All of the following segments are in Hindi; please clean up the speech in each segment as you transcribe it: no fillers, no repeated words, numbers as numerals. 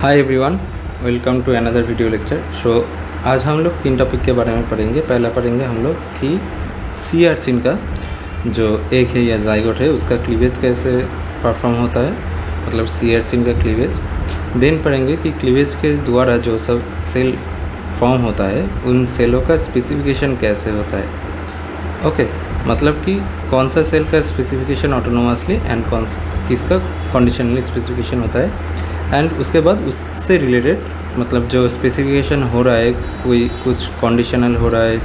Hi everyone, welcome to another video lecture. आज हम लोग 3 टॉपिक के बारे में पढ़ेंगे। पहला पढ़ेंगे हम लोग कि सी अर्चिन का जो एग है या जाइगोट है उसका क्लीवेज कैसे परफॉर्म होता है, मतलब सी अर्चिन का क्लीवेज। देन पढ़ेंगे कि क्लीवेज के द्वारा जो सब सेल फॉर्म होता है उन सेलों का स्पेसिफिकेशन कैसे होता है। ओके, मतलब कि कौन सा सेल का स्पेसिफिकेशन ऑटोनोमसली एंड किसका कंडीशनली स्पेसिफिकेशन होता है। एंड उसके बाद उससे रिलेटेड मतलब जो स्पेसिफिकेशन हो रहा है, कोई कुछ कंडीशनल हो रहा है,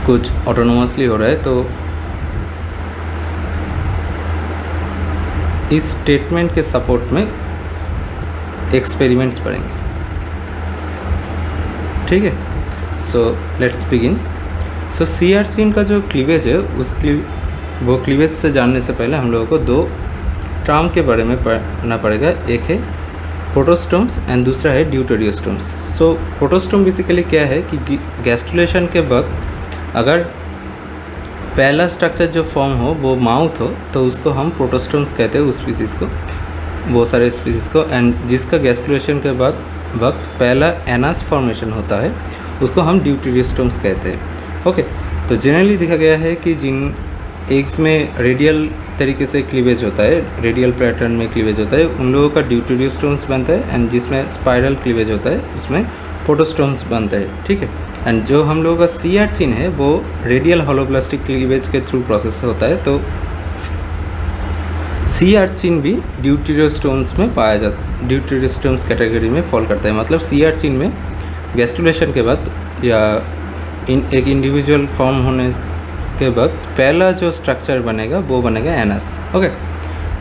कुछ ऑटोनोमसली हो रहा है, तो इस स्टेटमेंट के सपोर्ट में एक्सपेरिमेंट्स पढ़ेंगे। ठीक है, so let's begin. So sea urchin का जो क्लीवेज है वो क्लीवेज से जानने से पहले हम लोगों को 2 टर्म के बारे में पढ़ना पड़ेगा। एक है प्रोटोस्टोम्स एंड दूसरा है ड्यूटेरियोस्टोम्स। सो प्रोटोस्टोम बेसिकली क्या है कि गैस्ट्रुलेशन के वक्त अगर पहला स्ट्रक्चर जो फॉर्म हो वो माउथ हो तो उसको हम प्रोटोस्टोम्स कहते हैं, उस स्पीसीज़ को, वो सारे स्पीसीज़ को। एंड जिसका गैस्ट्रुलेशन के बाद वक्त पहला एनास फॉर्मेशन होता है उसको हम ड्यूटेरियोस्टोम्स कहते हैं। ओके, तो जनरली देखा गया है कि जिन एग्स में रेडियल तरीके से क्लीवेज होता है, रेडियल पैटर्न में क्लीवेज होता है, उन लोगों का ड्यूटेरियोस्टोम्स बनता है। एंड जिसमें स्पाइरल क्लीवेज होता है उसमें प्रोटोस्टोम्स बनता है। ठीक है, एंड जो हम लोगों का सी अर्चिन है वो रेडियल होलोप्लास्टिक क्लीवेज के थ्रू प्रोसेस होता है। तो सी अर्चिन भी ड्यूटेरियोस्टोम्स में पाया जाता है, ड्यूटेरियोस्टोम्स कैटेगरी में फॉल करता है। मतलब सी अर्चिन में गैस्ट्रुलेशन के बाद या एक इंडिविजुअल फॉर्म होने के वक्त पहला जो स्ट्रक्चर बनेगा वो बनेगा एनस। ओके,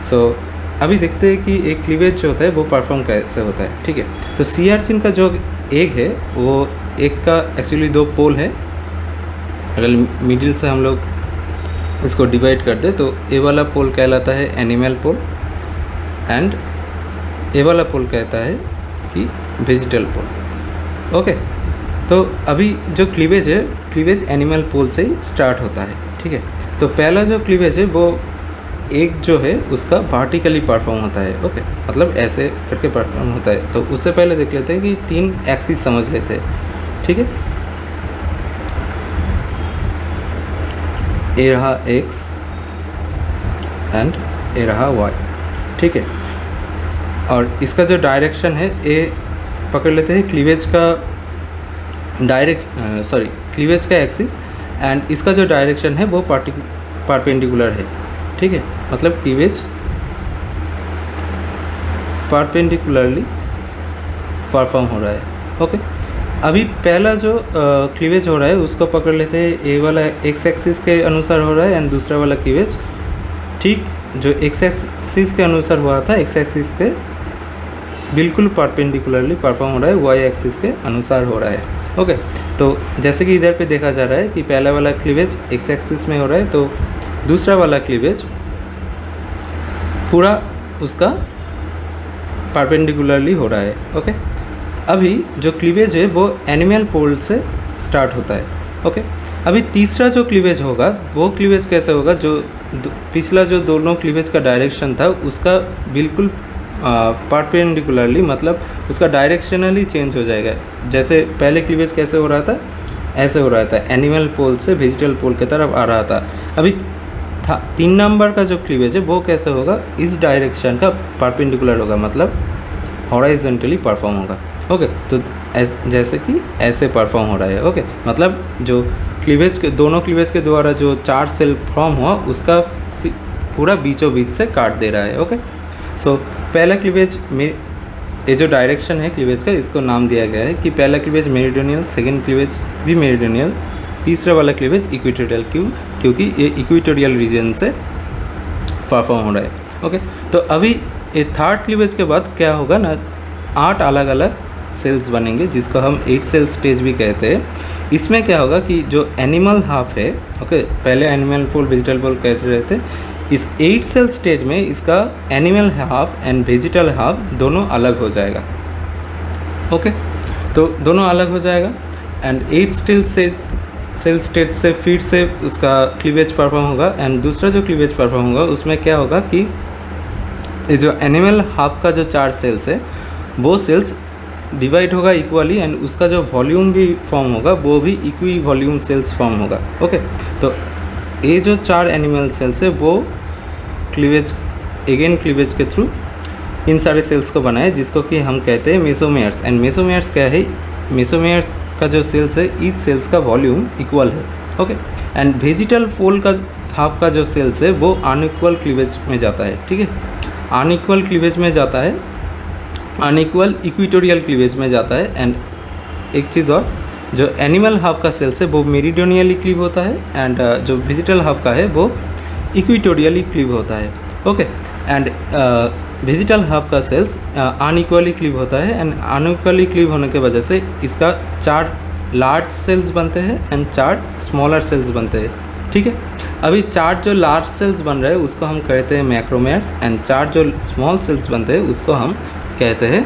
सो अभी देखते हैं कि एक क्लीवेज जो होता है वो परफॉर्म कैसे होता है। ठीक है, तो सी अर्चिन का जो एग है वो एग का एक्चुअली 2 पोल है। अगर मिडिल से हम लोग इसको डिवाइड कर दे तो ए वाला पोल कहलाता है एनिमल पोल एंड ए वाला पोल कहता है कि वेजिटल पोल। ओके, तो अभी जो क्लीवेज है, क्लीवेज एनिमल पोल से ही स्टार्ट होता है। ठीक है, तो पहला जो क्लीवेज है वो एक जो है उसका वर्टिकली परफॉर्म होता है। ओके, मतलब ऐसे करके परफॉर्म होता है। तो उससे पहले देख लेते हैं कि 3 एक्सिस समझ लेते हैं। ठीक है, ए रहा एक्स एंड ए रहा वाई। ठीक है, और इसका जो डायरेक्शन है ए पकड़ लेते हैं क्लीवेज का क्लीवेज का एक्सिस, एंड इसका जो डायरेक्शन है वो परपेंडिकुलर है। ठीक है, मतलब क्लीवेज परपेंडिकुलरली परफॉर्म हो रहा है। ओके, अभी पहला जो क्लीवेज हो रहा है उसको पकड़ लेते हैं, ए वाला एक्स एक्सिस के अनुसार हो रहा है एंड दूसरा वाला क्लीवेज ठीक जो एक्स एक्सिस के अनुसार हुआ था, एक्स एक्सिस के बिल्कुल परपेंडिकुलरली परफॉर्म हो रहा है, वाई एक्सिस के अनुसार हो रहा है। ओके, तो जैसे कि इधर पे देखा जा रहा है कि पहला वाला क्लीवेज एक्स एक्सिस में हो रहा है तो दूसरा वाला क्लीवेज पूरा उसका परपेंडिकुलरली हो रहा है। ओके, अभी जो क्लीवेज है वो एनिमल पोल से स्टार्ट होता है। ओके, अभी तीसरा जो क्लीवेज होगा वो क्लीवेज कैसे होगा, जो पिछला जो दोनों क्लीवेज का डायरेक्शन था उसका बिल्कुल परपेंडिकुलरली, मतलब उसका डायरेक्शनली चेंज हो जाएगा। जैसे पहले क्लीवेज कैसे हो रहा था, ऐसे हो रहा था, एनिमल पोल से वेजिटल पोल की तरफ आ रहा था। अभी 3 नंबर का जो क्लीवेज है वो कैसे होगा, इस डायरेक्शन का परपेंडिकुलर होगा, मतलब हॉराइजॉन्टली परफॉर्म होगा। ओके, तो जैसे कि ऐसे परफॉर्म हो रहा है। ओके, मतलब जो क्लीवेज के दोनों क्लीवेज के द्वारा जो 4 सेल फॉर्म हुआ उसका पूरा बीचों बीच से काट दे रहा है। ओके, सो पहला क्लीवेज में ये जो डायरेक्शन है क्लीवेज का इसको नाम दिया गया है कि पहला क्लीवेज मेरिडियनल, सेकंड क्लीवेज भी मेरिडियनल, तीसरा वाला क्लीवेज इक्वेटोरियल, क्योंकि ये इक्वेटोरियल रीजन से परफॉर्म हो रहा है। ओके, तो अभी ये 3rd क्लीवेज के बाद क्या होगा ना, 8 अलग अलग सेल्स बनेंगे जिसको हम 8 सेल स्टेज भी कहते हैं। इसमें क्या होगा कि जो एनिमल हाफ है, ओके, पहले एनिमल पोल वेजिटल पोल कहते रहते, इस 8 सेल स्टेज में इसका animal half and vegetal half दोनों अलग हो जाएगा। ओके, तो दोनों अलग हो जाएगा एंड 8 सेल स्टेज से फिर से उसका क्लीवेज परफॉर्म होगा। एंड दूसरा जो क्लीवेज परफॉर्म होगा उसमें क्या होगा कि ये जो एनिमल हाफ का जो 4 सेल्स है वो सेल्स डिवाइड होगा इक्वली एंड उसका जो वॉल्यूम भी फॉर्म होगा वो भी इक्वी वॉल्यूम सेल्स फॉर्म होगा। ओके, तो ये जो 4 एनिमल सेल्स है वो क्लीवेज एगेन क्लीवेज के थ्रू इन सारे सेल्स को बनाए, जिसको कि हम कहते हैं मेसोमेयर्स। एंड मेसोमेयर्स क्या है? मेसोमेयर्स का जो सेल्स है ईच सेल्स का वॉल्यूम इक्वल है। ओके, एंड वेजिटल पोल का हाफ का जो सेल्स है वो अनइक्वल क्लीवेज में जाता है। ठीक है, अनइक्वल क्लीवेज में जाता है, अनइक्वल इक्विटोरियल क्लीवेज में जाता है। एंड एक चीज़ और, जो एनिमल हाफ का सेल्स है वो मेरिडोनियली क्लीव होता है एंड जो वेजिटल हाफ का है वो इक्विटोरियली क्लीव होता है। ओके, एंड वेजिटल हाफ का सेल्स अनइक्वली क्लीव होता है एंड अनइक्वली क्लीव होने के वजह से इसका 4 लार्ज सेल्स बनते हैं एंड 4 स्मॉलर सेल्स बनते हैं। ठीक है, अभी 4 जो लार्ज सेल्स बन रहे हैं उसको हम कहते हैं मैक्रोमेयर्स एंड 4 जो स्मॉल सेल्स बनते हैं उसको हम कहते हैं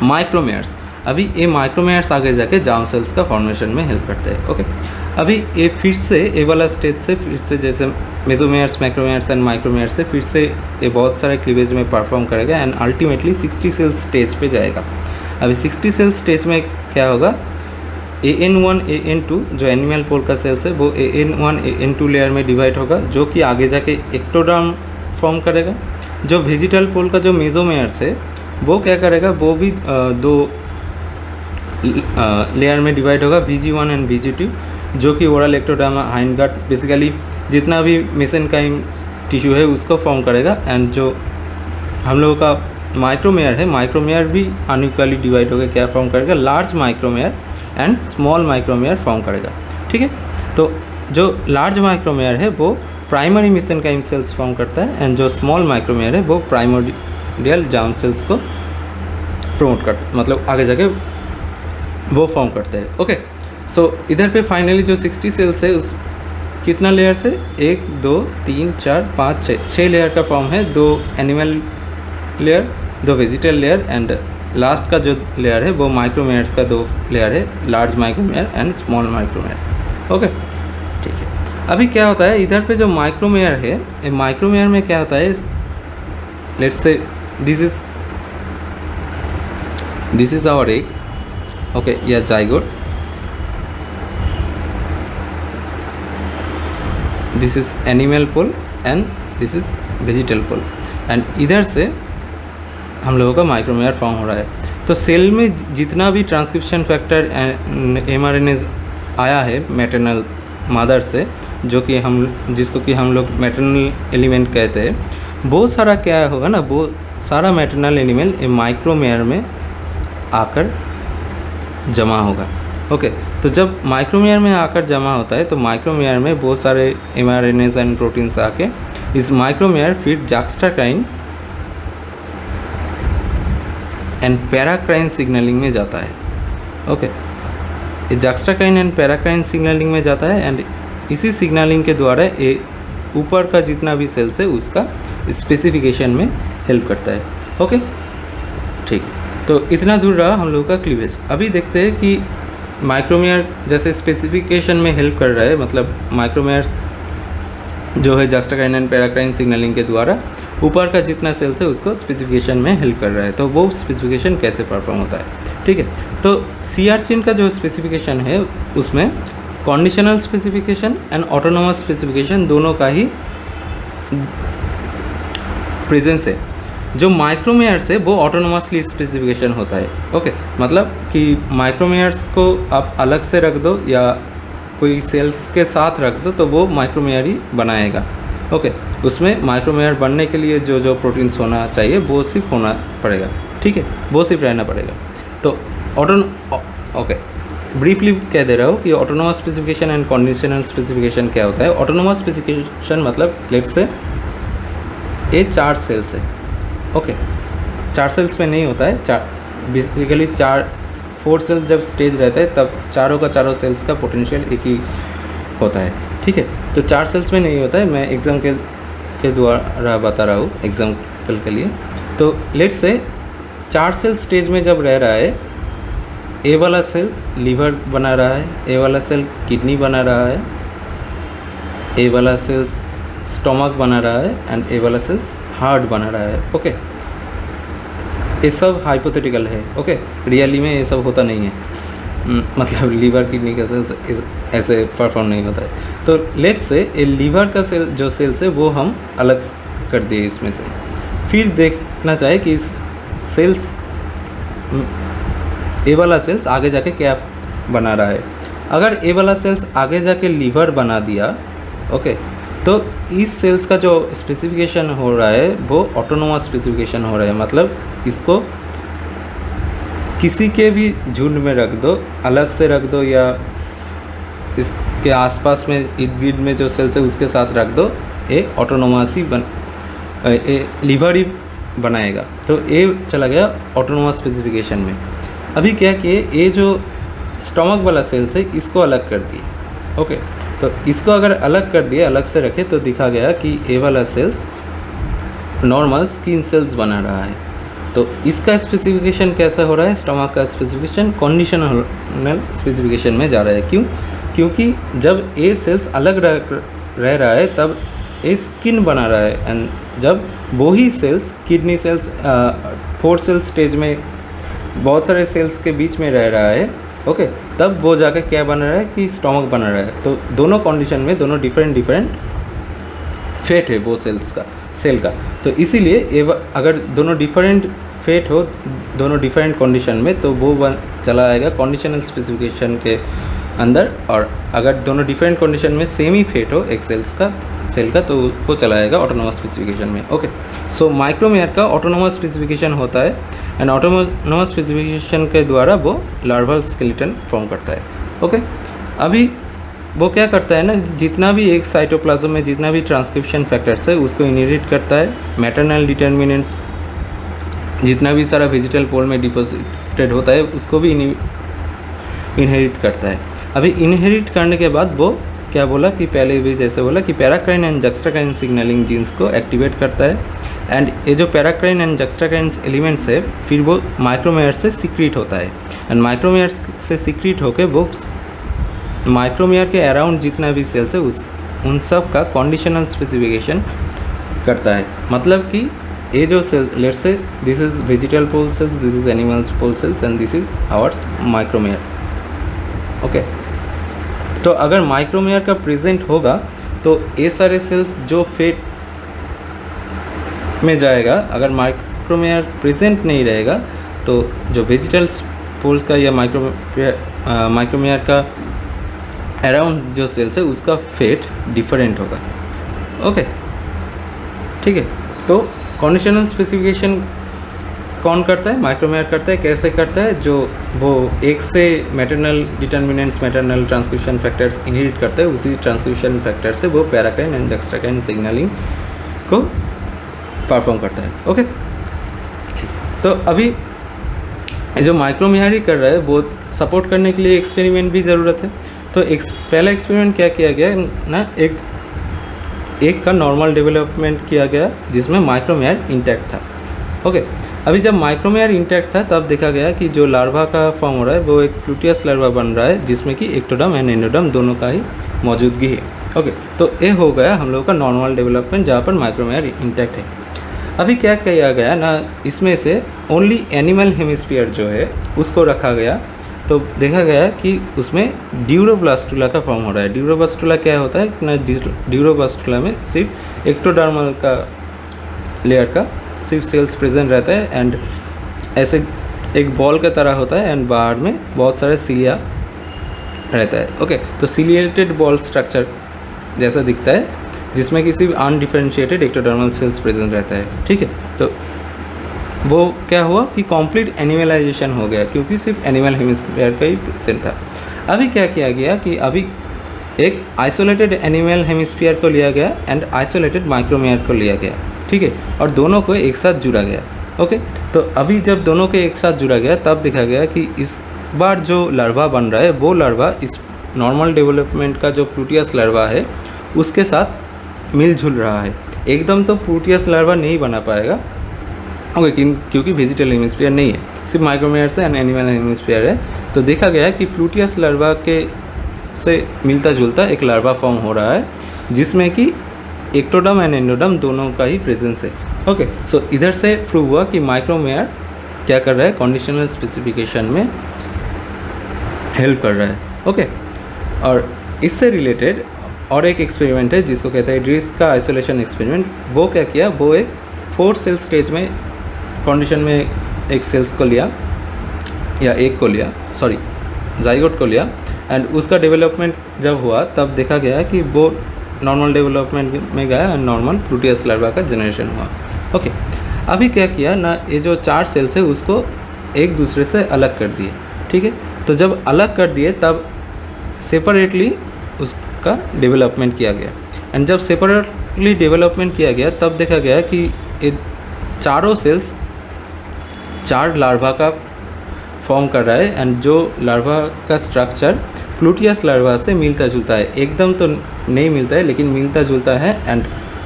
माइक्रोमेयर्स। अभी ये माइक्रोमेयर्स आगे जाके जार्म सेल्स का फॉर्मेशन में हेल्प करते हैं। ओके, अभी ये फिर से ए वाला स्टेज से फिर से जैसे मेसोमेयर्स, मैक्रोमेयर्स एंड माइक्रोमेयर्स से फिर से ये बहुत सारे क्लीवेज में परफॉर्म करेगा एंड अल्टीमेटली 60 सेल स्टेज पे जाएगा। अभी 60 सेल स्टेज में क्या होगा? AN1 AN2 जो एनिमल पोल का सेल्स है वो AN1 AN2 लेयर में डिवाइड होगा, जो कि आगे जाके एक्टोडर्म फॉर्म करेगा। जो वेजिटल पोल का जो मेसोमेयर्स है वो क्या करेगा? वो भी 2 लेयर में डिवाइड होगा, VG1 एंड VG2, जो कि ओरल एक्टोडर्म, हाइंडगार्ड, बेसिकली जितना भी मेसेनकाइम टिश्यू है उसको फॉर्म करेगा। एंड जो हम लोगों का माइक्रोमेयर है, माइक्रोमेयर भी अनइक्वली डिवाइड होकर क्या फॉर्म करेगा? लार्ज माइक्रोमेयर एंड स्मॉल माइक्रोमेयर फॉर्म करेगा। ठीक है, तो जो लार्ज माइक्रोमेयर है वो प्राइमरी मेसेनकाइम सेल्स फॉर्म करता है एंड जो स्मॉल माइक्रोमेयर है वो प्राइमोर्डियल जार्म सेल्स को प्रमोट करता, मतलब आगे जाके वो फॉर्म करते हैं। ओके, सो इधर पे फाइनली जो 60 सेल्स है उस कितना लेयर से 1 2 3 4 5 6 लेयर का फॉर्म है। 2 animal layer, 2 vegetal layer and last का जो लेयर है वो माइक्रोमेयर्स का 2 लेयर है, लार्ज माइक्रोमेयर एंड स्मॉल माइक्रोमेयर। ओके, ठीक है। अभी क्या होता है इधर पे जो माइक्रोमेयर है, माइक्रोमेयर में क्या होता है, let's say this is our egg, okay, या zygote, this is animal pole and this is vegetal pole and इधर से हम लोगों का माइक्रोमेयर फॉर्म हो रहा है। तो सेल में जितना भी ट्रांसक्रिप्शन फैक्टर mRNA आया है मैटरनल मदर से, जो कि जिसको कि हम लोग मैटरनल एलिमेंट कहते हैं, वो सारा क्या होगा ना, वो सारा मैटरनल एलिमेंट माइक्रोमेयर में आकर जमा होगा। ओके, तो जब माइक्रोमेयर में आकर जमा होता है तो माइक्रोमेयर में बहुत सारे mRNAs एंड प्रोटीन्स आके इस माइक्रोमेयर फिर जैक्स्ट्राकाइन एंड पैराक्राइन सिग्नलिंग में जाता है। ओके, ये जैक्स्ट्राकाइन एंड पैराक्राइन सिग्नलिंग में जाता है एंड इसी सिग्नलिंग के द्वारा ये ऊपर का जितना भी सेल्स है उसका स्पेसिफिकेशन में हेल्प करता है। ओके, ठीक है, तो इतना दूर रहा हम लोगों का क्लीवेज। अभी देखते हैं कि माइक्रोमेयर जैसे स्पेसिफिकेशन में हेल्प कर रहा है, मतलब माइक्रोमेयर्स जो है जैक्स्ट्राकाइन एंड पैराक्राइन सिग्नलिंग के द्वारा ऊपर का जितना सेल्स है उसको स्पेसिफिकेशन में हेल्प कर रहा है, तो वो स्पेसिफिकेशन कैसे परफॉर्म होता है। ठीक है, तो CR-CHIN का जो स्पेसिफिकेशन है उसमें conditional specification and autonomous specification दोनों का ही प्रेजेंस है। जो माइक्रोमेयर्स है वो ऑटोनोमसली स्पेसिफिकेशन होता है। ओके, मतलब कि माइक्रोमेयर्स को आप अलग से रख दो या कोई सेल्स के साथ रख दो तो वो माइक्रोमेयर ही बनाएगा। ओके, उसमें माइक्रोमेयर बनने के लिए जो जो प्रोटीन्स होना चाहिए वो सिर्फ होना पड़ेगा। ठीक है, वो सिर्फ रहना पड़ेगा। तो ओके, ब्रीफली कह दे रहा हूँ कि autonomous specification and conditional specification क्या होता है। ऑटोनोमस स्पेसिफिकेशन मतलब लेट्स से ये 4 सेल्स है। ओके, 4 सेल्स में नहीं होता है, बेसिकली 4 सेल्स जब स्टेज रहता है तब चारों का चारों सेल्स का पोटेंशियल एक ही होता है। ठीक है, तो 4 सेल्स में नहीं होता है, मैं एग्जाम के द्वारा बता रहा हूँ एग्जाम्पल के लिए। तो लेट्स से 4 सेल स्टेज में जब रह रहा है, ए वाला सेल लीवर बना रहा है, ए वाला सेल किडनी बना रहा है, ए वाला सेल्स स्टोमक बना रहा है एंड ए वाला सेल्स हार्ट बना रहा है। ओके, ये सब हाइपोथेटिकल है, ओके। रियली में ये सब होता नहीं है, मतलब लीवर किडनी का सेल्स ऐसे परफॉर्म नहीं होता है। तो लेट्स से ये लीवर का सेल जो सेल्स है वो हम अलग कर दिए इसमें से। फिर देखना चाहिए कि इस सेल्स ए वाला सेल्स आगे जाके क्या बना रहा है। अगर ए वाला सेल्स आगे जाके लीवर बना दिया, ओके, तो इस सेल्स का जो स्पेसिफिकेशन हो रहा है वो ऑटोनोमस स्पेसिफिकेशन हो रहा है। मतलब इसको किसी के भी झुंड में रख दो, अलग से रख दो, या इसके आसपास में इर्द गिर्द में जो सेल्स है उसके साथ रख दो, ये ऑटोनोमस ही लीवर ही बनाएगा। तो ये चला गया ऑटोनोमस स्पेसिफिकेशन में। अभी क्या किए, ये जो स्टमक वाला सेल्स है इसको अलग कर दिए, ओके। तो इसको अगर अलग कर दिए, अलग से रखे, तो दिखा गया कि ए वाला सेल्स नॉर्मल स्किन सेल्स बना रहा है। तो इसका स्पेसिफिकेशन कैसा हो रहा है, स्टमक का स्पेसिफिकेशन कंडीशनल स्पेसिफिकेशन में जा रहा है। क्यों? क्योंकि जब ए सेल्स अलग रह रहा है तब ए स्किन बना रहा है, एंड जब वो ही cells kidney cells 4 cell stage में बहुत सारे सेल्स के बीच में रह रहा है, ओके, तब वो जाकर क्या बन रहा है कि स्टमक बना रहा है। तो दोनों कंडीशन में दोनों डिफरेंट फेट है वो सेल्स का, सेल का। तो इसीलिए अगर दोनों डिफरेंट फेट हो, दोनों डिफरेंट कंडीशन में, तो वो चला आएगा कंडीशनल स्पेसिफिकेशन के अंदर। और अगर दोनों डिफरेंट कंडीशन में सेम ही फेट हो एक सेल का, तो वो चला आएगा ऑटोनोमस स्पेसिफिकेशन में, ओके। सो माइक्रोमेयर का ऑटोनोमस स्पेसिफिकेशन होता है, एंड ऑटोनोमस स्पेसिफिकेशन के द्वारा वो लार्वल स्केलेटन फॉर्म करता है, ओके। अभी वो क्या करता है ना, जितना भी एक साइटोप्लाज्म में जितना भी ट्रांसक्रिप्शन फैक्टर्स है उसको इनहेरिट करता है। मैटरनल डिटर्मिनेंट्स जितना भी सारा वेजिटल पोल में डिपॉजिटेड होता है उसको भी इनहेरिट करता है। अभी इनहेरिट करने के बाद वो क्या बोला कि पहले भी जैसे बोला कि paracrine and juxtacrine signalling genes को एक्टिवेट करता है, एंड ये जो पैराक्राइन एंड जक्स्ट्राक्राइन एलिमेंट्स है फिर वो माइक्रोमेयर से सीक्रेट होता है, एंड माइक्रोमेयर से सीक्रेट होकर वो माइक्रोमेयर के अराउंड जितना भी सेल्स है उन सब का कंडीशनल स्पेसिफिकेशन करता है। मतलब कि ये जो cell, let's say this is vegetal pole cells, this is animals pole cells, and this is ours micromere, okay. तो अगर माइक्रोमेयर का प्रेजेंट होगा तो ये सारे सेल्स जो फेट में जाएगा, अगर माइक्रोमेयर प्रेजेंट नहीं रहेगा तो जो वेजिटल पोल का या माइक्रोमेयर का अराउंड जो सेल्स है उसका फेट डिफरेंट होगा, ओके, ठीक है। तो कंडीशनल स्पेसिफिकेशन कौन करता है? माइक्रोमेयर करता है। कैसे करता है? जो वो एक से maternal determinants, maternal transcription factors inherit करता है, उसी ट्रांसक्रिप्शन फैक्टर से वो पैराकाइन एंड जक्स्ट्राकाइन सिग्नलिंग को परफॉर्म करता है, ओके। तो अभी जो माइक्रोमेयर ही कर रहा है वो सपोर्ट करने के लिए एक्सपेरिमेंट भी ज़रूरत है। तो पहला एक्सपेरिमेंट क्या किया गया ना, एक का नॉर्मल डेवलपमेंट किया गया जिसमें माइक्रोमेयर इंटैक्ट था, ओके। अभी जब माइक्रोमेयर इंटैक्ट था तब देखा गया कि जो लार्वा का फॉर्म हो रहा है वो एक प्लूटियस लार्वा बन रहा है जिसमें कि एक्टोडर्म एंड एंडोडर्म दोनों का ही मौजूदगी है, ओके। तो ये हो गया हम लोगों का नॉर्मल डेवलपमेंट जहाँ पर माइक्रोमेयर इंटैक्ट है। अभी क्या किया गया ना, इसमें से ओनली एनिमल हेमिस्फीयर जो है उसको रखा गया। तो देखा गया कि उसमें ड्यूरोब्लास्टुला का फॉर्म हो रहा है। ड्यूरोब्लास्टुला क्या होता है ना, ड्यूरोब्लास्टुला में सिर्फ एक्टोडर्मल का लेयर का सिर्फ सेल्स प्रेजेंट रहता है, एंड ऐसे एक बॉल का तरह होता है, एंड बाहर में बहुत सारे सिलिया रहता है, ओके। तो सिलिएटेड बॉल स्ट्रक्चर जैसा दिखता है जिसमें कि सिर्फ अनडिफरेंशिएटेड एक्टोडर्मल सेल्स प्रेजेंट रहता है, ठीक है। तो वो क्या हुआ कि कंप्लीट एनिमलाइजेशन हो गया क्योंकि सिर्फ एनिमल हेमिस्फीयर का ही प्रेजेंट था। अभी क्या किया गया कि अभी एक आइसोलेटेड एनिमल हेमिस्फीयर को लिया गया एंड आइसोलेटेड माइक्रोमेयर को लिया गया, ठीक है, और दोनों को एक साथ जुड़ा गया, ओके। तो अभी जब दोनों के एक साथ जुड़ा गया तब देखा गया कि इस बार जो लार्वा बन रहा है वो लार्वा इस नॉर्मल डेवलपमेंट का जो प्लूटियस लार्वा है उसके साथ मिलजुल रहा है। एकदम तो प्लूटियस लार्वा नहीं बना पाएगा, ओके, क्योंकि वेजिटल हेमिस्फीयर नहीं है, सिर्फ माइक्रोमेयर से एंड एनिमल हेमिस्फीयर है। तो देखा गया कि प्लूटियस लार्वा के से मिलता जुलता एक लार्वा फॉर्म हो रहा है जिसमें कि एक्टोडर्म एंड एंडोडर्म दोनों का ही प्रेजेंस है, ओके। सो इधर से प्रूव हुआ कि माइक्रोमेयर क्या कर रहा है, कंडीशनल स्पेसिफिकेशन में हेल्प कर रहा है। ओके, और इससे रिलेटेड और एक एक्सपेरिमेंट है जिसको कहते हैं ड्रीस का आइसोलेशन एक्सपेरिमेंट। वो क्या किया, वो एक 4 सेल स्टेज में कंडीशन में एक सेल्स को लिया या एक को लिया, सॉरी जाइगोट को लिया, एंड उसका डेवलपमेंट जब हुआ तब देखा गया कि वो नॉर्मल डेवलपमेंट में गया एंड नॉर्मल प्लूटियस लार्वा का जनरेशन हुआ। ओके, अभी क्या किया ना, ये जो 4 सेल्स है उसको एक दूसरे से अलग कर दिए। ठीक है, तो जब अलग कर दिए तब सेपरेटली उसका डेवलपमेंट किया गया, एंड जब सेपरेटली डेवलपमेंट किया गया तब देखा गया कि ये चारों सेल्स 4 लार्वा का फॉर्म कर रहा है, एंड जो लार्वा का स्ट्रक्चर प्लूटियस लार्वा से मिलता जुलता है, एकदम तो नहीं मिलता है लेकिन मिलता जुलता है, एंड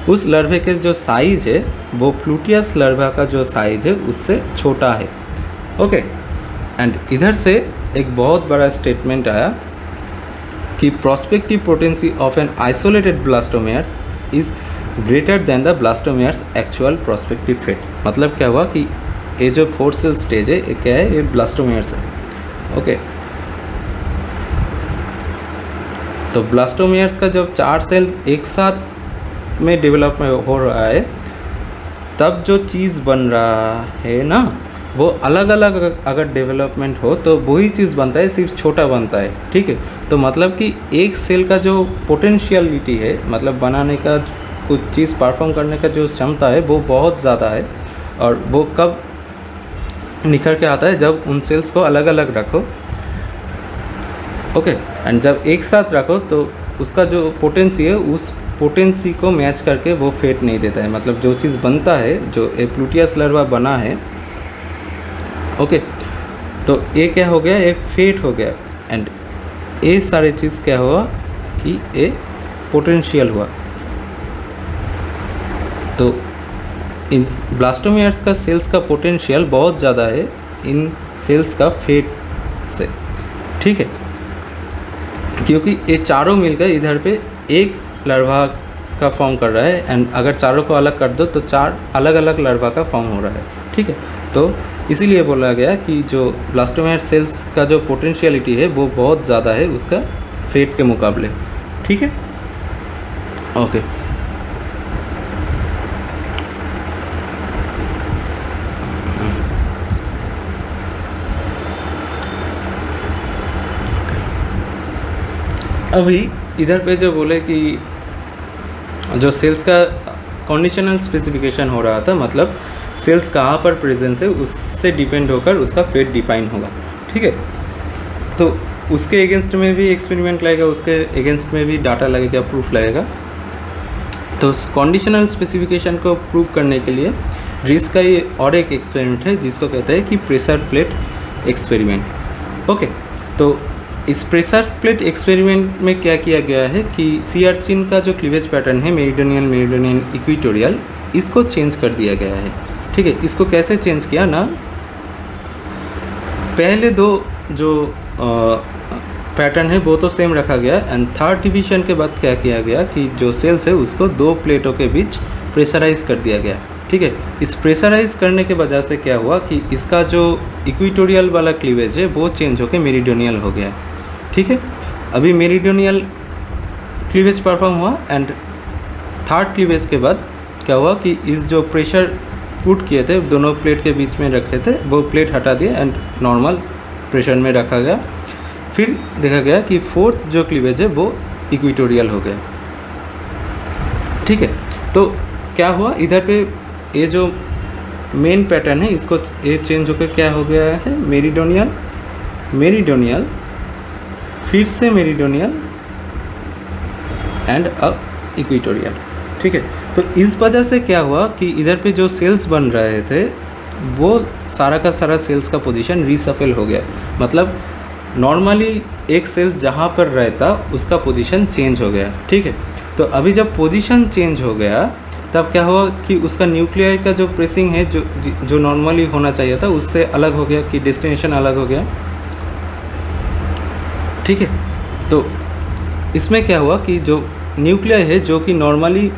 उस लार्वे के जो साइज़ है वो प्लूटियस लार्वा का जो साइज़ है उससे छोटा है। ओके, एंड इधर से एक बहुत बड़ा स्टेटमेंट आया कि prospective potency of an isolated blastomeres is greater than the blastomeres actual prospective fate. मतलब क्या हुआ कि ये जो 4 सेल स्टेज है ये क्या है, ये ब्लास्टोमेयर्स है। ओके, तो ब्लास्टोमेयर्स का जब 4 सेल एक साथ में डेवलपमेंट हो रहा है तब जो चीज़ बन रहा है ना, वो अलग अलग अगर डेवलपमेंट हो तो वही चीज़ बनता है, सिर्फ छोटा बनता है। ठीक है, तो मतलब कि एक सेल का जो पोटेंशियलिटी है, मतलब बनाने का, कुछ चीज़ परफॉर्म करने का जो क्षमता है वो बहुत ज़्यादा है, और वो कब निखर के आता है, जब उन सेल्स को अलग अलग रखो। ओके, एंड जब एक साथ रखो तो उसका जो पोटेंसी है उस पोटेंसी को मैच करके वो फेट नहीं देता है। मतलब जो चीज़ बनता है, जो ए प्लूटियस लार्वा बना है, ओके, तो ये क्या हो गया, ये फेट हो गया, एंड ये सारी चीज़ क्या हुआ कि ये पोटेंशियल हुआ। तो इन ब्लास्टोमेयर्स का सेल्स का पोटेंशियल बहुत ज़्यादा है इन सेल्स का फेट से। ठीक है, क्योंकि ये चारों मिलकर इधर पे एक लार्वा का फॉर्म कर रहा है, एंड अगर चारों को अलग कर दो तो 4 अलग अलग लार्वा का फॉर्म हो रहा है। ठीक है, तो इसीलिए बोला गया कि जो ब्लास्टोमेयर सेल्स का जो पोटेंशियलिटी है वो बहुत ज़्यादा है उसका फेट के मुकाबले। ठीक है, ओके, अभी इधर पे जो बोले कि जो सेल्स का कंडीशनल स्पेसिफिकेशन हो रहा था, मतलब सेल्स कहाँ पर प्रेजेंस है उससे डिपेंड होकर उसका फेट डिफाइन होगा। ठीक है, तो उसके अगेंस्ट में भी एक्सपेरिमेंट लगेगा, उसके अगेंस्ट में भी डाटा लगेगा, प्रूफ लगेगा। तो कंडीशनल स्पेसिफिकेशन को प्रूव करने के लिए ड्रीस का ये और एक एक्सपेरिमेंट है जिसको कहते हैं कि प्रेशर प्लेट एक्सपेरिमेंट। ओके, तो इस प्रेशर प्लेट एक्सपेरिमेंट में क्या किया गया है कि सी अर्चिन का जो क्लीवेज पैटर्न है, मेरिडियन मेरिडियन इक्वेटोरियल, इसको चेंज कर दिया गया है। ठीक है, इसको कैसे चेंज किया ना, पहले 2 जो पैटर्न है वो तो सेम रखा गया, एंड 3rd डिवीजन के बाद क्या किया गया कि जो सेल्स है उसको 2 प्लेटों के बीच प्रेशराइज कर दिया गया। ठीक है, इस प्रेशराइज करने के वजह से क्या हुआ कि इसका जो इक्वेटोरियल वाला क्लीवेज है वो चेंज होकर मेरिडियनियल हो गया। ठीक है, अभी मेरिडियनियल क्लीवेज परफॉर्म हुआ, एंड 3rd क्लीवेज के बाद क्या हुआ कि इस जो प्रेशर पुट किए थे दोनों प्लेट के बीच में रखे थे वो प्लेट हटा दिए एंड नॉर्मल प्रेशर में रखा गया। फिर देखा गया कि 4th जो क्लीवेज है वो इक्वेटोरियल हो गया। ठीक है, तो क्या हुआ, इधर पे ये जो मेन पैटर्न है इसको ये चेंज होकर क्या हो गया है, मेरिडियनियल मेरिडियनियल, फिर से मेरिडियनियल एंड अब इक्वेटोरियल। ठीक है, तो इस वजह से क्या हुआ कि इधर पे जो सेल्स बन रहे थे वो सारा का सारा सेल्स का पोजीशन रीसफल हो गया। मतलब नॉर्मली एक सेल्स जहाँ पर रहता उसका पोजीशन चेंज हो गया। ठीक है, तो अभी जब पोजीशन चेंज हो गया तब क्या हुआ कि उसका न्यूक्लियाई का जो प्रेसिंग है जो नॉर्मली होना चाहिए था उससे अलग हो गया, कि डेस्टिनेशन अलग हो गया। ठीक है, तो इसमें क्या हुआ कि जो न्यूक्लियाई है जो कि नॉर्मली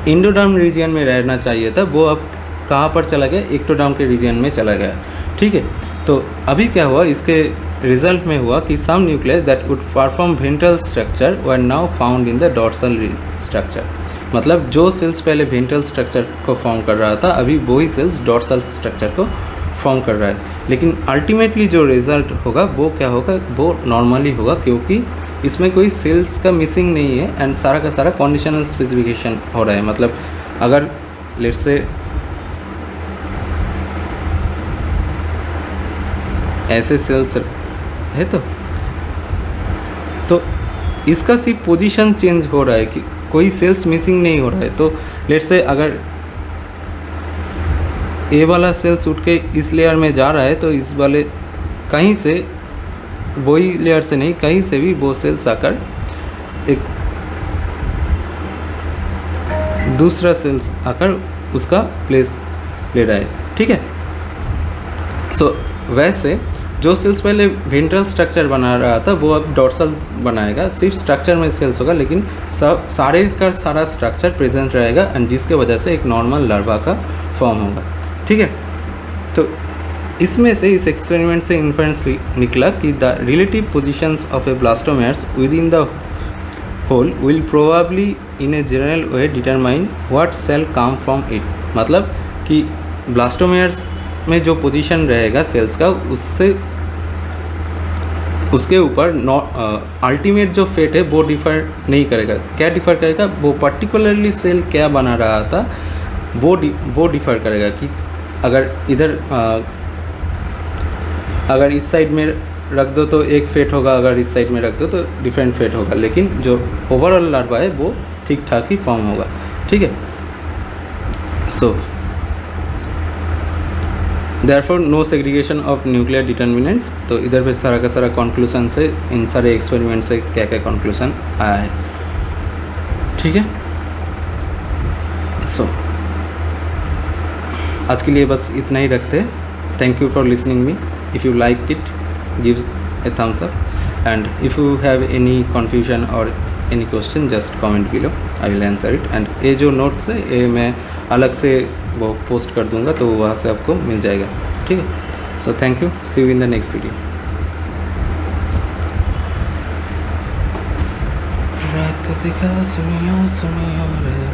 इंडोडर्म रीजन में रहना चाहिए था वो अब कहाँ पर चला गया, एक्टोडर्म के रीजन में चला गया, ठीक है। तो अभी क्या हुआ, इसके रिजल्ट में हुआ कि some nucleus that would perform ventral structure were now found in the dorsal structure. मतलब जो सेल्स पहले वेंट्रल स्ट्रक्चर को फॉर्म कर रहा था, अभी वही सेल्स डॉर्सल स्ट्रक्चर को फॉर्म कर रहा है। लेकिन अल्टीमेटली जो रिज़ल्ट होगा वो क्या होगा, वो नॉर्मली होगा, क्योंकि इसमें कोई सेल्स का मिसिंग नहीं है एंड सारा का सारा कंडीशनल स्पेसिफिकेशन हो रहा है। मतलब अगर लेट्स से ऐसे सेल्स है तो इसका सिर्फ पोजीशन चेंज हो रहा है, कि कोई सेल्स मिसिंग नहीं हो रहा है। तो लेट्स से अगर ए वाला सेल्स उठ के इस लेयर में जा रहा है, तो इस वाले कहीं से, वही लेयर से नहीं, कहीं से भी वो सेल्स आकर एक दूसरा सेल्स आकर उसका प्लेस ले रहा है, ठीक है। सो वैसे जो सेल्स पहले वेंट्रल स्ट्रक्चर बना रहा था वो अब डॉर्सल बनाएगा, सिर्फ स्ट्रक्चर में सेल्स होगा, लेकिन सब सारे का सारा स्ट्रक्चर प्रेजेंट रहेगा एंड जिसके वजह से एक नॉर्मल लार्वा का फॉर्म होगा, ठीक है। तो इसमें से, इस एक्सपेरिमेंट से इन्फरेंस निकला कि the relative positions of a blastomeres within the whole will probably in a general way determine what cell come from it. मतलब कि ब्लास्टोमेयर्स में जो पोजीशन रहेगा सेल्स का, उससे उसके ऊपर अल्टीमेट जो फेट है वो डिफ़र नहीं करेगा। क्या डिफ़र करेगा, वो पर्टिकुलरली सेल क्या बना रहा था वो डिफ़र करेगा। कि अगर इधर अगर इस साइड में रख दो तो एक फेट होगा, अगर इस साइड में रख दो तो डिफरेंट फेट होगा, लेकिन जो ओवरऑल लार्वा है वो ठीक ठाक ही फॉर्म होगा, ठीक है। So therefore no segregation of nuclear determinants. तो इधर पे सारा का सारा कंक्लूजन से, इन सारे एक्सपेरिमेंट से क्या क्या कंक्लूजन आया है, ठीक है। सो आज के लिए बस इतना ही रखते हैं। Thank you for listening me. If you like it, give a thumbs up, and if you have any confusion और any question just comment below, I will answer it. And ये जो नोट्स है ये मैं अलग से वो पोस्ट कर दूंगा, तो वहाँ से आपको मिल जाएगा, ठीक है। So thank you, see you in the next video. रात दिखा सुनियो सुनियो रे।